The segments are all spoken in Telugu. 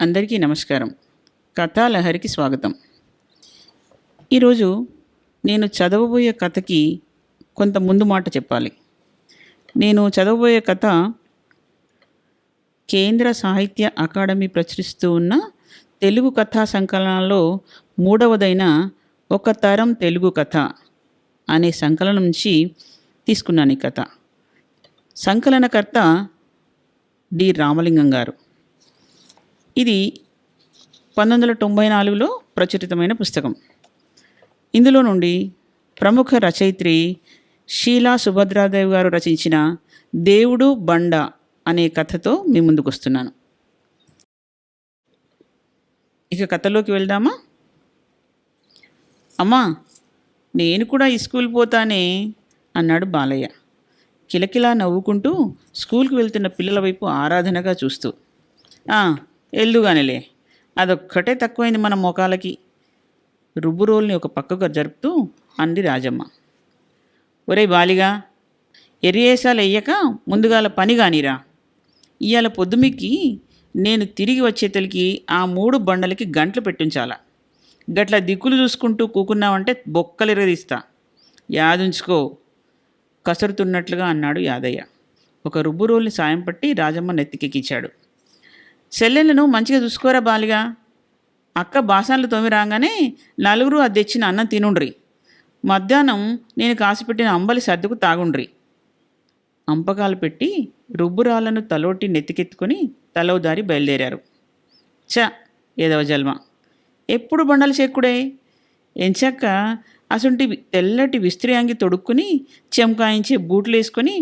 అందరికీ నమస్కారం. కథాలహరికి స్వాగతం. ఈరోజు నేను చదవబోయే కథకి కొంత ముందు మాట చెప్పాలి. నేను చదవబోయే కథ కేంద్ర సాహిత్య అకాడమీ ప్రచురిస్తూ ఉన్న తెలుగు కథా సంకలనాల్లో మూడవదైన ఒక తరం తెలుగు కథ అనే సంకలనం నుంచి తీసుకున్నాను ఈ కథ. సంకలనకర్త డి రామలింగం గారు. ఇది 1994లో ప్రచురితమైన పుస్తకం. ఇందులో నుండి ప్రముఖ రచయిత్రి షీలా సుభద్రాదేవి గారు రచించిన దేవుడు బండ అనే కథతో మీ ముందుకు వస్తున్నాను. ఇక కథలోకి వెళ్దామా? అమ్మా, నేను కూడా ఈ స్కూల్ పోతానే అన్నాడు బాలయ్య కిలకిలా నవ్వుకుంటూ స్కూల్కి వెళ్తున్న పిల్లల వైపు ఆరాధనగా చూస్తూ. ఎల్దుగానిలే, అదొక్కటే తక్కువైంది మన మొఖాలకి. రుబ్బు రోల్ని ఒక పక్కగా జరుపుతూ అంది రాజమ్మ. ఒరే బాలిగా, ఎరియేసాలు వెయ్యక ముందుగాల పని కానిరా. ఇవాళ పొద్దుమిక్కి నేను తిరిగి వచ్చేతలికి ఆ 3 బండలకి గంటలు పెట్టించాలా. గట్ల దిక్కులు చూసుకుంటూ కూకున్నావంటే బొక్కలిరదీస్తా. యాదుంచుకో కసరుతున్నట్లుగా అన్నాడు యాదయ్య. ఒక రుబ్బు రోల్ని సాయం పట్టి రాజమ్మ నెత్తికెక్కించాడు. సెల్లెళ్ళను మంచిగా చూసుకోరా బాలిగా. అక్క బాసాన్లు తోమి రాగానే నలుగురు అది తెచ్చిన అన్నం తినుండ్రి. మధ్యాహ్నం నేను కాసిపెట్టిన అంబలి సర్దుకు తాగుండ్రి. అంపకాలు పెట్టి రుబ్బురాళ్లను తలోటి నెత్తికెత్తుకొని తలవదారి బయలుదేరారు. ఏదవ జల్మ, ఎప్పుడు బండలు చెక్కుడే. ఎంచక్క అసుంటి తెల్లటి విస్త్రీ అంగి తొడుక్కుని చెంకాయించే బూట్లు వేసుకొని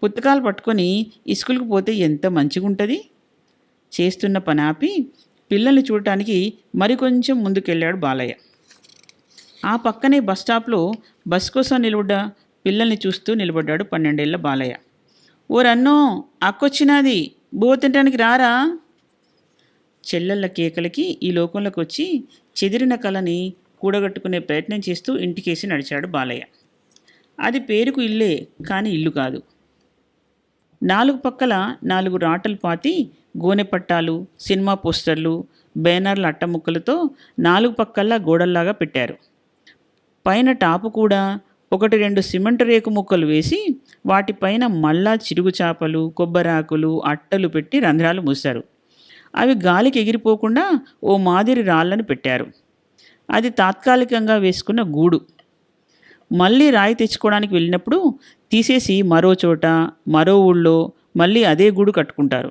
పుస్తకాలు పట్టుకొని ఇస్కూల్కి పోతే ఎంత మంచిగుంటుంది. చేస్తున్న పని ఆపి పిల్లల్ని చూడటానికి మరికొంచెం ముందుకెళ్ళాడు బాలయ్య. ఆ పక్కనే బస్టాప్లో బస్ కోసం నిలబడ్డ పిల్లల్ని చూస్తూ నిలబడ్డాడు 12 ఏళ్ల బాలయ్య. ఓరన్నో, అక్కొచ్చినది, బో తినడానికి రారా. చెల్లెళ్ళ కేకలకి ఈ లోకంలోకి వచ్చి చెదిరిన కళని కూడగట్టుకునే ప్రయత్నం చేస్తూ ఇంటికేసి నడిచాడు బాలయ్య. అది పేరుకు ఇల్లే, కానీ ఇల్లు కాదు. 4 పక్కల 4 రాటలు పాతి గోనె పట్టాలు, సినిమా పోస్టర్లు, బ్యానర్ల అట్టముక్కలతో 4 పక్కల్లా గోడల్లాగా పెట్టారు. పైన టాపు కూడా 1-2 సిమెంట్ రేకు ముక్కలు వేసి వాటిపైన మళ్ళా చిరుగు చేపలు, కొబ్బరాకులు, అట్టలు పెట్టి రంధ్రాలు మూశారు. అవి గాలికి ఎగిరిపోకుండా ఓ మాదిరి రాళ్ళను పెట్టారు. అది తాత్కాలికంగా వేసుకున్న గూడు. మళ్ళీ రాయి తెచ్చుకోవడానికి వెళ్ళినప్పుడు తీసేసి మరో చోట, మరో ఊళ్ళో మళ్ళీ అదే గూడు కట్టుకుంటారు.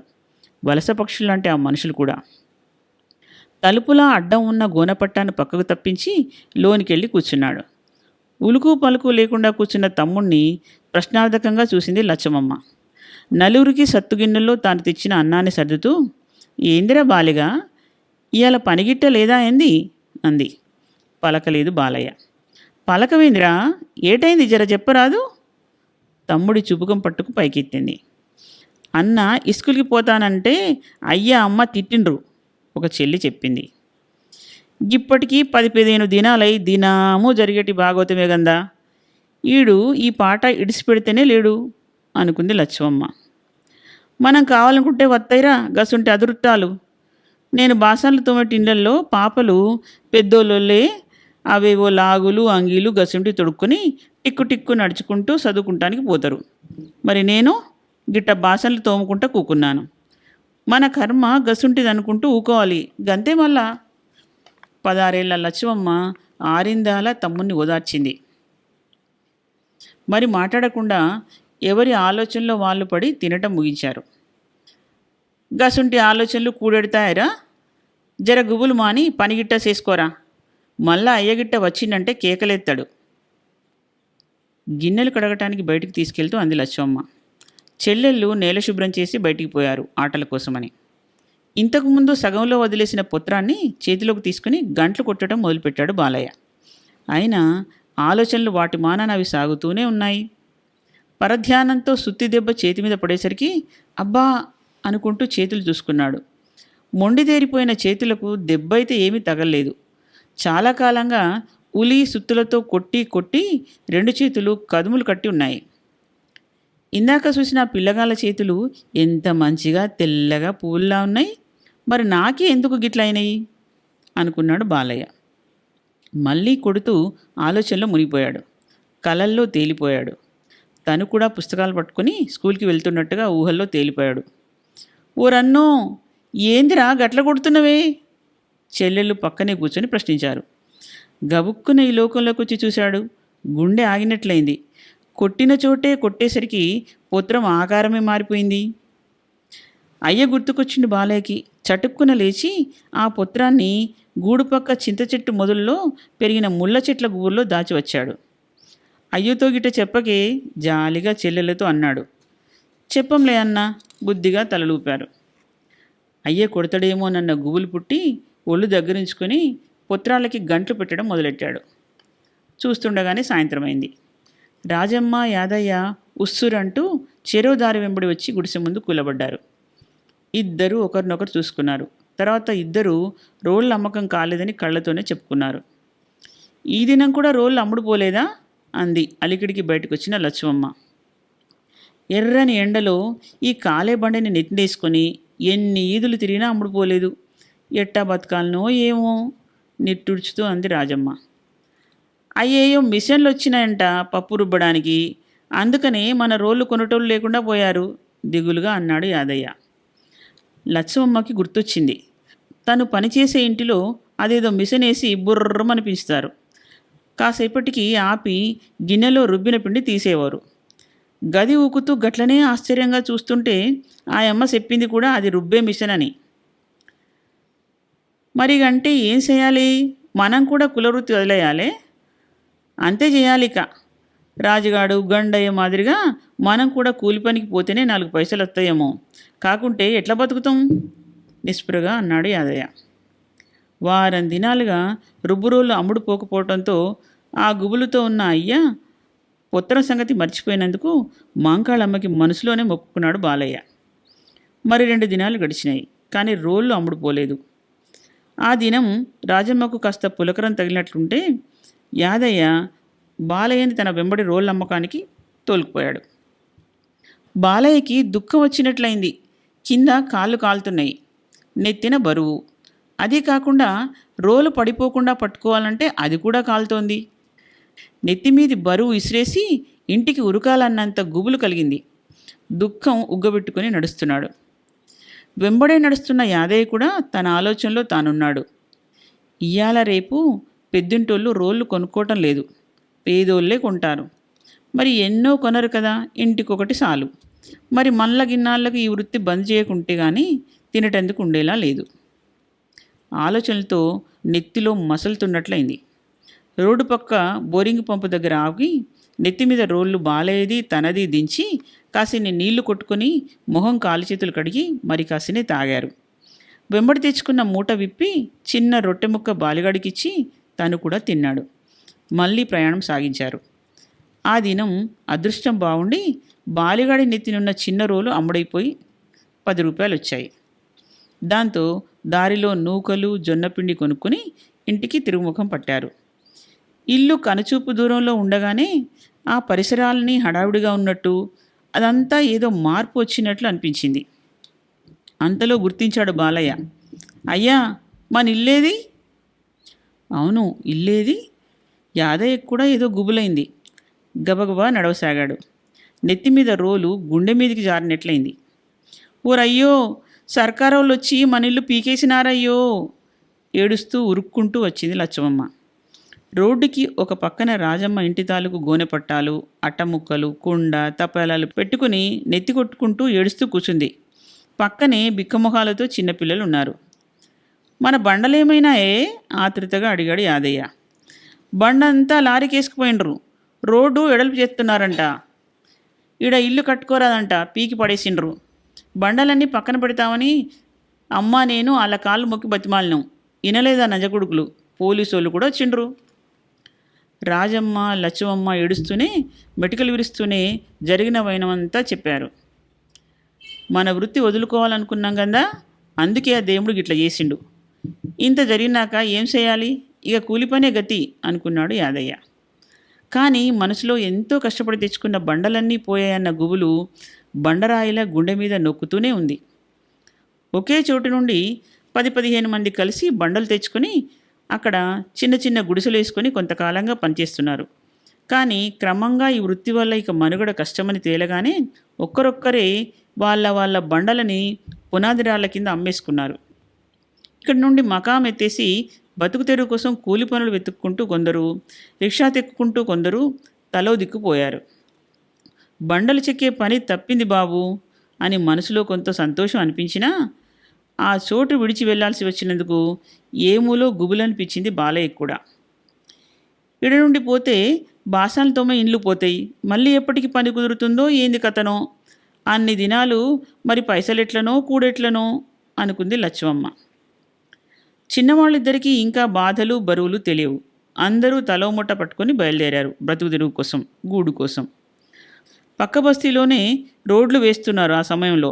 వలస పక్షులంటే ఆ మనుషులు కూడా. తలుపులా అడ్డం ఉన్న గోనపట్టాన్ని పక్కకు తప్పించి లోనికెళ్ళి కూర్చున్నాడు. ఉలుకు పలుకు లేకుండా కూర్చున్న తమ్ముణ్ణి ప్రశ్నార్థకంగా చూసింది లచ్చమమ్మ. నలుగురికి సత్తుగిన్నెల్లో తాను తెచ్చిన అన్నాన్ని సర్దుతూ, ఏందిరా బాలిగా, ఇవాళ పనిగిట్ట లేదా ఏంది అంది. పలకలేదు బాలయ్య. పలకవేందిరా, ఏటైంది జర చెప్పరాదు. తమ్ముడి చుబుకం పట్టుకు పైకెత్తింది. అన్న ఇస్కూల్కి పోతానంటే అయ్యా అమ్మ తిట్టిండ్రు, ఒక చెల్లి చెప్పింది. ఇప్పటికీ 10-15 దినాలై దినాము జరిగేటి భాగవతమే గందా, ఈడు ఈ పాట ఇడిసిపెడితేనే లేడు అనుకుంది లచ్చమ్మ. మనం కావాలనుకుంటే వత్తైరా గసుంటే అదురుట్టాలు. నేను బాసన్లు తోమటి ఇండ్లల్లో పాపలు పెద్దోళ్ళే అవేవో లాగులు అంగీలు గసుంటి తొడుక్కొని టిక్కు టిక్కు నడుచుకుంటూ చదువుకుంటానికి పోతారు. మరి నేను గిట్ట బాసన్లు తోముకుంటా కూకున్నాను. మన కర్మ గసుంటిదనుకుంటూ ఊకోవాలి గంతే. మళ్ళా 16 ఏళ్ల లచ్చమ్మ ఆరిందాల తమ్ముణ్ణి ఓదార్చింది. మరి మాట్లాడకుండా ఎవరి ఆలోచనలో వాళ్ళు పడి తినటం ముగించారు. గసుంటి ఆలోచనలు కూడెడతాయరా, జర గుబులు మాని పనిగిట్ట చేసుకోరా, మళ్ళా అయ్యగిట్ట వచ్చిందంటే కేకలెత్తాడు. గిన్నెలు కడగటానికి బయటికి తీసుకెళ్తూ అంది లచ్చమ్మ. చెల్లెళ్ళు నేల శుభ్రం చేసి బయటికి పోయారు ఆటల కోసమని. ఇంతకుముందు సగంలో వదిలేసిన పుత్రాన్ని చేతిలోకి తీసుకుని గంటలు కొట్టడం మొదలుపెట్టాడు బాలయ్య. అయినా ఆలోచనలు వాటి మానాన అవి సాగుతూనే ఉన్నాయి. పరధ్యానంతో సుత్తి దెబ్బ చేతి మీద పడేసరికి అబ్బా అనుకుంటూ చేతులు చూసుకున్నాడు. మొండిదేరిపోయిన చేతులకు దెబ్బ అయితే ఏమీ తగలలేదు. చాలా కాలంగా ఉలి సుత్తులతో కొట్టి కొట్టి 2 చేతులు కదుములు కట్టి ఉన్నాయి. ఇందాక చూసిన పిల్లగాళ్ళ చేతులు ఎంత మంచిగా తెల్లగా పువ్వుల్లా ఉన్నాయి. మరి నాకే ఎందుకు గిట్లయినాయి అనుకున్నాడు బాలయ్య. మళ్ళీ కొడుతూ ఆలోచనలో మునిగిపోయాడు. కలల్లో తేలిపోయాడు. తను కూడా పుస్తకాలు పట్టుకుని స్కూల్కి వెళ్తున్నట్టుగా ఊహల్లో తేలిపోయాడు. ఓరన్నో, ఏందిరా గట్ల కొడుతున్నవే? చెల్లెళ్ళు పక్కనే కూర్చొని ప్రశ్నించారు. గబుక్కున ఈ లోకంలోకి వచ్చి చూశాడు. గుండె ఆగినట్లయింది. కొట్టిన చోటే కొట్టేసరికి పుత్రం ఆకారమే మారిపోయింది. అయ్య గుర్తుకొచ్చిండు బాలయ్యకి. చటుక్కున లేచి ఆ పుత్రాన్ని గూడుపక్క చింత చెట్టు మొదల్లో పెరిగిన ముళ్ళ చెట్ల గుబుర్లో దాచి వచ్చాడు. అయ్యతో గిట్ట చెప్పకే జాలిగా చెల్లెలతో అన్నాడు. చెప్పంలే అన్న బుద్ధిగా తలలూపారు. అయ్య కొడతాడేమోనన్న గుబులు పుట్టి ఒళ్ళు దగ్గరించుకొని పుత్రాలకి గంట్లు పెట్టడం మొదలెట్టాడు. చూస్తుండగానే సాయంత్రమైంది. రాజమ్మ యాదయ్య ఉస్సురంటూ చెరో దారి వెంబడి వచ్చి గుడిసె ముందు కూలబడ్డారు. ఇద్దరు ఒకరినొకరు చూసుకున్నారు. తర్వాత ఇద్దరు రోళ్ళు అమ్మకం కాలేదని కళ్ళతోనే చెప్పుకున్నారు. ఈ దినం కూడా రోళ్ళు అమ్ముడు పోలేదా అంది అలికిడికి బయటకు వచ్చిన లచ్చమ్మ. ఎర్రని ఎండలో ఈ కాలే బండిని నెట్టినేసుకొని ఎన్ని ఈదులు తిరిగినా అమ్ముడు పోలేదు. ఎట్టా బతకాలనో ఏమో నిట్టూర్చుతూ అంది రాజమ్మ. అయ్యేయో మిషన్లు వచ్చినాయంట పప్పు రుబ్బడానికి, అందుకనే మన రోళ్ళు కొనటోళ్ళు లేకుండా పోయారు దిగులుగా అన్నాడు యాదయ్య. లచ్చమ్మకి గుర్తొచ్చింది. తను పనిచేసే ఇంటిలో అదేదో మిషన్ వేసి బుర్రమనిపిస్తారు. కాసేపటికి ఆపి గిన్నెలో రుబ్బిన పిండి తీసేవారు. గది ఊకుతూ గట్లనే ఆశ్చర్యంగా చూస్తుంటే ఆ అమ్మ చెప్పింది కూడా అది రుబ్బే మిషన్ అని. మరిగంటే ఏం చేయాలి? మనం కూడా కులవృత్తి వదిలేయాలి, అంతే చేయాలిక. రాజుగాడు గండయ్య మాదిరిగా మనం కూడా కూలి పనికి పోతేనే 4 పైసలు వస్తాయేమో, కాకుంటే ఎట్లా బతుకుతాం నిస్పృహగా అన్నాడు యాదయ్య. వారం దినాలుగా రుబ్బురోళ్ళు అమ్ముడు పోకపోవడంతో ఆ గుబులుతో ఉన్న అయ్య ఉత్తరం సంగతి మర్చిపోయినందుకు మాంకాళమ్మకి మనసులోనే మొక్కుకున్నాడు బాలయ్య. మరి 2 దినాలు గడిచినాయి, కానీ రోళ్ళు అమ్ముడు పోలేదు. ఆ దినం రాజమ్మకు కాస్త పులకరం తగిలినట్లుంటే యాదయ్య బాలయ్యని తన వెంబడి రోళ్ళ అమ్మకానికి తోలుకుపోయాడు. బాలయ్యకి దుఃఖం వచ్చినట్లయింది. కింద కాళ్ళు కాలుతున్నాయి, నెత్తిన బరువు. అదే కాకుండా రోలు పడిపోకుండా పట్టుకోవాలంటే అది కూడా కాలుతోంది. నెత్తిమీది బరువు ఇసిరేసి ఇంటికి ఉరకాలన్నంత గుబులు కలిగింది. దుఃఖం ఉగ్గబెట్టుకుని నడుస్తున్నాడు. వెంబడే నడుస్తున్న యాదయ్య కూడా తన ఆలోచనలో తానున్నాడు. ఇయ్యాల రేపు పెద్దింటోళ్ళు రోళ్ళు కొనుక్కోవటం లేదు, పేదోళ్ళే కొంటారు. మరి ఎన్నో కొనరు కదా, ఇంటికొకటి చాలు. మరి మళ్ళ గిన్నాళ్ళకు ఈ వృత్తి బంద్ చేయకుంటే కానీ తినటందుకు ఉండేలా లేదు. ఆలోచనలతో నెత్తిలో మసలుతున్నట్లయింది. రోడ్డు పక్క బోరింగ్ పంపు దగ్గర ఆగి నెత్తి మీద రోళ్ళు బాలయ్యది తనది దించి కాసిని నీళ్లు కొట్టుకొని మొహం కాలు చేతులు కడిగి మరి కాసిని తాగారు. వెంబడి తెచ్చుకున్న మూట విప్పి చిన్న రొట్టె ముక్క బాలిగాడికిచ్చి తను కూడా తిన్నాడు. మళ్ళీ ప్రయాణం సాగించారు. ఆ దినం అదృష్టం బాగుండి బాలిగాడి నెత్తినున్న చిన్న రోలు అమ్ముడైపోయి 10 రూపాయలు వచ్చాయి. దాంతో దారిలో నూకలు జొన్నపిండి కొనుక్కొని ఇంటికి తిరుగుముఖం పట్టారు. ఇల్లు కనుచూపు దూరంలో ఉండగానే ఆ పరిసరాలని హడావిడిగా ఉన్నట్టు, అదంతా ఏదో మార్పు వచ్చినట్లు అనిపించింది. అంతలో గుర్తించాడు బాలయ్య. అయ్యా, మన ఇల్లేది? అవును, ఇల్లేది? యాదయ్య కూడా ఏదో గుబులైంది. గబగబా నడవసాగాడు. నెత్తిమీద రోలు గుండె మీదికి జారినట్లయింది. ఓరయ్యో, సర్కారోళ్ళు వచ్చి మన ఇల్లు పీకేసినారయ్యో ఏడుస్తూ ఉరుక్కుంటూ వచ్చింది లచ్చమ్మ. రోడ్డుకి ఒక పక్కన రాజమ్మ ఇంటి తాలూకు గోనె పట్టాలు, అట్టముక్కలు, కుండ, తపాలాలు పెట్టుకుని నెత్తి కొట్టుకుంటూ ఏడుస్తూ కూర్చుంది. పక్కనే బిక్కమొహాలతో చిన్నపిల్లలు ఉన్నారు. మన బండలేమైనాయే ఆతృతగా అడిగాడు యాదయ్య. బండంతా లారీకేసుకుపోయినరు, రోడ్డు ఎడల్పు చేస్తున్నారంట, ఈడ ఇల్లు కట్టుకోరాదంట, పీకి పడేసిండ్రు. బండలన్నీ పక్కన పెడతామని అమ్మ నేను వాళ్ళ కాళ్ళు మొక్కి బతిమాలినాం, వినలేదా నజకొడుకులు. పోలీసోళ్ళు కూడా వచ్చిండ్రు. రాజమ్మ లచ్చమ్మ ఏడుస్తూనే మెటికలు విరుస్తూనే జరిగిన వైనమంతా చెప్పారు. మన వృత్తి వదులుకోవాలనుకున్నాం కదా, అందుకే ఆ దేవుడు గిట్లా చేసిండు. ఇంత జరిగినాక ఏం చేయాలి, ఇక కూలిపనే గతి అనుకున్నాడు యాదయ్య. కానీ మనసులో ఎంతో కష్టపడి తెచ్చుకున్న బండలన్నీ పోయాయన్న గుబులు బండరాయిలా గుండె మీద నొక్కుతూనే ఉంది. ఒకే చోటు నుండి 10-15 మంది కలిసి బండలు తెచ్చుకొని అక్కడ చిన్న చిన్న గుడిసెలు వేసుకొని కొంతకాలంగా పనిచేస్తున్నారు. కానీ క్రమంగా ఈ వృత్తి వల్ల ఇక మనుగడ కష్టమని తేలగానే ఒక్కరొక్కరే వాళ్ళ వాళ్ళ బండలని పునాది రాళ్ళ కింద అమ్మేసుకున్నారు. ఇక్కడి నుండి మకాం ఎత్తేసి బతుకు తెరువు కోసం కూలి పనులు వెతుక్కుంటూ కొందరు, రిక్షా తెక్కుకుంటూ కొందరు తలో దిక్కుపోయారు. బండలు చెక్కే పని తప్పింది బాబు అని మనసులో కొంత సంతోషం అనిపించినా ఆ చోటు విడిచి వెళ్లాల్సి వచ్చినందుకు ఏమూలో గుబులనిపించింది బాలయ్య కూడా. ఇడ నుండి పోతే బాసాలు తోమే ఇండ్లు పోతాయి, మళ్ళీ ఎప్పటికి పని కుదురుతుందో ఏంది కథనో, అన్ని దినాలు మరి పైసలెట్లనో కూడెట్లనో అనుకుంది లచ్చమ్మ. చిన్నవాళ్ళిద్దరికీ ఇంకా బాధలు బరువులు తెలియవు. అందరూ తలోముట్ట పట్టుకొని బయలుదేరారు బ్రతుకు తెరువు కోసం, గూడు కోసం. పక్క బస్తీలోనే రోడ్లు వేస్తున్నారు ఆ సమయంలో.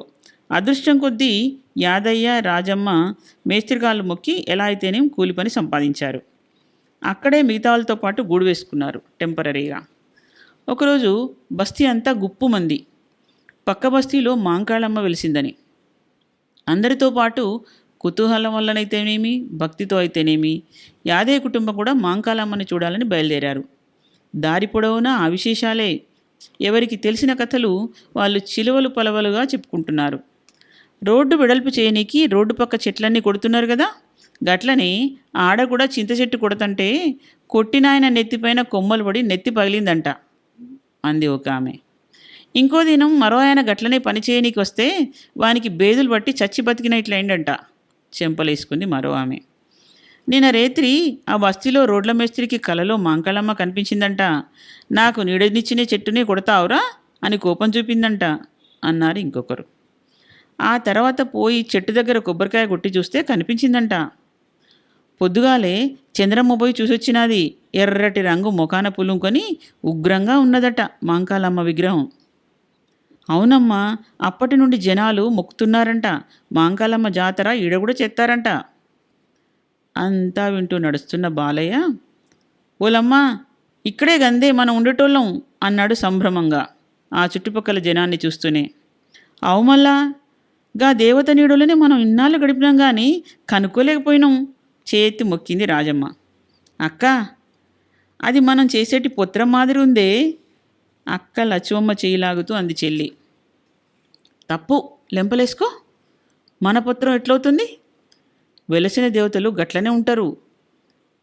అదృష్టం కొద్దీ యాదయ్య, రాజమ్మ మేస్త్రికాళ్ళు మొక్కి ఎలా అయితేనేం కూలి పని సంపాదించారు. అక్కడే మిగతా వాళ్ళతో పాటు గూడు వేసుకున్నారు టెంపరీగా. ఒకరోజు బస్తీ అంతా గుప్పుమంది పక్క బస్తీలో మాంకాళమ్మ వెలిసిందని. అందరితో పాటు కుతూహలం వల్లనైతేనేమి, భక్తితో అయితేనేమి యాదయ్య కుటుంబం కూడా మాంకాళమ్మని చూడాలని బయలుదేరారు. దారి పొడవునా ఆ విశేషాలే. ఎవరికి తెలిసిన కథలు వాళ్ళు చిలువలు పలవలుగా చెప్పుకుంటున్నారు. రోడ్డు వెడల్పు చేయనీకి రోడ్డు పక్క చెట్లన్నీ కొడుతున్నారు కదా, గట్లనే ఆడ కూడా చింత చెట్టు కొడతంటే కొట్టినాయన నెత్తిపైన కొమ్మలు పడి నెత్తి పగిలిందంట అంది ఒక ఆమె. ఇంకో దినం మరో ఆయన గట్లనే పని చేయనీకి వస్తే వానికి బేదులు పట్టి చచ్చి బతికిన ఇట్లయిందంట చెంపలేసుకుంది మరో ఆమె. నిన్న రేత్రి ఆ బస్తీలో రోడ్ల మేస్త్రికి కలలో మాంకాళమ్మ కనిపించిందంట. నాకు నీడనిచ్చిన చెట్టునే కొడతావురా అని కోపం చూపిందంట అన్నారు ఇంకొకరు. ఆ తర్వాత పోయి చెట్టు దగ్గర కొబ్బరికాయ కొట్టి చూస్తే కనిపించిందంట. పొద్దుగాలే చంద్రమ్మ పోయి చూసొచ్చినది. ఎర్రటి రంగు మొఖాన పులుంకొని ఉగ్రంగా ఉన్నదట మాంకాళమ్మ విగ్రహం. అవునమ్మా, అప్పటి నుండి జనాలు మొక్కుతున్నారంట. మాంకాళమ్మ జాతర ఈడ కూడా చేస్తారంట. అంతా వింటూ నడుస్తున్న బాలయ్య, ఓలమ్మా ఇక్కడే గందే మనం ఉండేటోళ్ళం అన్నాడు సంభ్రమంగా ఆ చుట్టుపక్కల జనాన్ని చూస్తూనే. అవుమల్లా, గా దేవత నీడలోనే మనం ఇన్నాళ్ళు గడిపినాం కానీ కనుక్కోలేకపోయినాం చేతి మొక్కింది రాజమ్మ. అక్క, అది మనం చేసేటి పొత్రం మాదిరి ఉందే అక్క లచ్చమ్మ చేయిలాగుతూ అంది చెల్లి. తప్పు, లెంపలేసుకో, మన పొత్రం ఎట్లవుతుంది? వెలసిన దేవతలు గట్లనే ఉంటారు.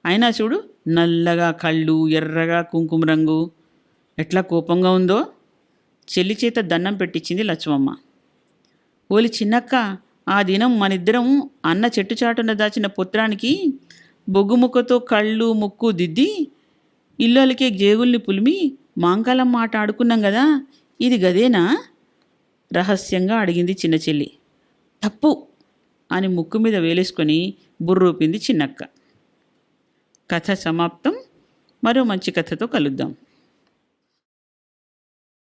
అయినా చూడు, నల్లగా కళ్ళు, ఎర్రగా కుంకుమ రంగు, ఎట్లా కోపంగా ఉందో. చెల్లి చేత దండం పెట్టించింది లచ్చమ్మ. ఓలి చిన్నక్క, ఆ దినం మనిద్దరం అన్న చెట్టు చాటున దాచిన పుత్రానికి బొగ్గుముక్కతో కళ్ళు ముక్కు దిద్ది ఇల్లులకే జేగుల్ని పులిమి మాంకాళమ్మ ఆట ఆడుకున్నాం కదా, ఇది గదేనా రహస్యంగా అడిగింది చిన్న చెల్లి. తప్పు అని ముక్కు మీద వేలేసుకొని బుర్రూపింది చిన్నక్క. కథ సమాప్తం. మరో మంచి కథతో కలుద్దాం.